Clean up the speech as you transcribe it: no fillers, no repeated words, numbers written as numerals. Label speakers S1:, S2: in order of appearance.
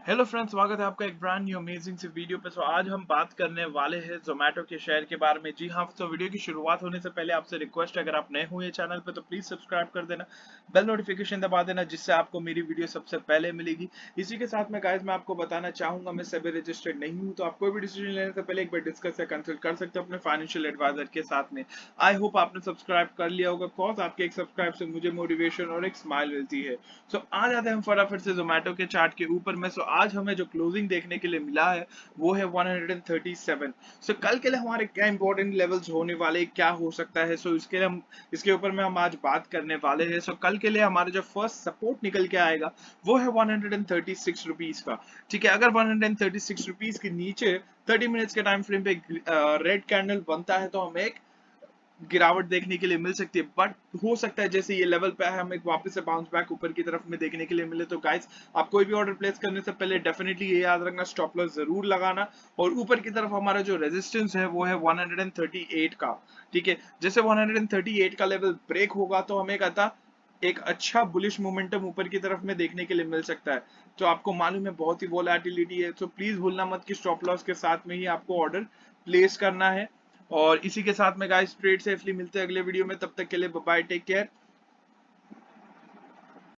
S1: Hello friends, स्वागत है आपका एक ब्रांड न्यू अमेजिंग सी वीडियो पे। आज हम बात करने वाले हैं जोमेटो के शेयर के बारे में। जी हाँ, तो वीडियो की शुरुआत होने से पहले आपसे रिक्वेस्ट है, अगर आप नए हुए चैनल पे तो प्लीज सब्सक्राइब कर देना, बेल नोटिफिकेशन दबा देना, जिससे आपको मेरी वीडियो सबसे पहले मिलेगी। इसी के साथ में गाइस मैं आपको बताना चाहूंगा, मैं सभी रजिस्टर्ड नहीं हूँ, तो आप कोई भी डिसीजन लेने से पहले एक बार डिस्कस या कंसल्ट कर सकते हो अपने फाइनेंशियल एडवाइजर के साथ में। आई होप आपने सब्सक्राइब कर लिया होगा, कॉज आपके एक सब्सक्राइब से मुझे मोटिवेशन और एक स्माइल मिलती है। सो आ जाते हैं हम फटाफट से जोमेटो के चार्ट के ऊपर में। आज हमें जो क्लोजिंग देखने के लिए मिला है वो है 137। कल के लिए हमारे क्या इंपॉर्टेंट लेवल्स होने वाले, क्या हो सकता है, इसके लिए हम इसके ऊपर में हम आज बात करने वाले हैं। कल के लिए हमारा जो फर्स्ट सपोर्ट निकल के आएगा वो है 136 रुपीज का। ठीक है, अगर 136 रुपीज के नीचे 30 मिनट्स के टाइम फ्रेम पे रेड कैंडल बनता है तो हमें एक गिरावट देखने के लिए मिल सकती है। बट हो सकता है जैसे ये लेवल पे है हम एक वापस से बाउंस बैक ऊपर की तरफ में देखने के लिए मिले। तो गाइस, आप कोई भी ऑर्डर प्लेस करने से पहले डेफिनेटली ये याद रखना, स्टॉप लॉस जरूर लगाना। और ऊपर की तरफ हमारा जो रेजिस्टेंस है वो है 138 का। ठीक है, जैसे 138 का लेवल ब्रेक होगा तो हमें कहता एक अच्छा बुलिश मोमेंटम ऊपर की तरफ में देखने के लिए मिल सकता है। तो आपको मालूम है बहुत ही वोलेटिलिटी है, तो प्लीज भूलना मत कि स्टॉप लॉस के साथ में ही आपको ऑर्डर प्लेस करना है। और इसी के साथ में गाइस ट्रेड सेफली मिलते हैं अगले वीडियो में, तब तक के लिए बाय बाय, टेक केयर।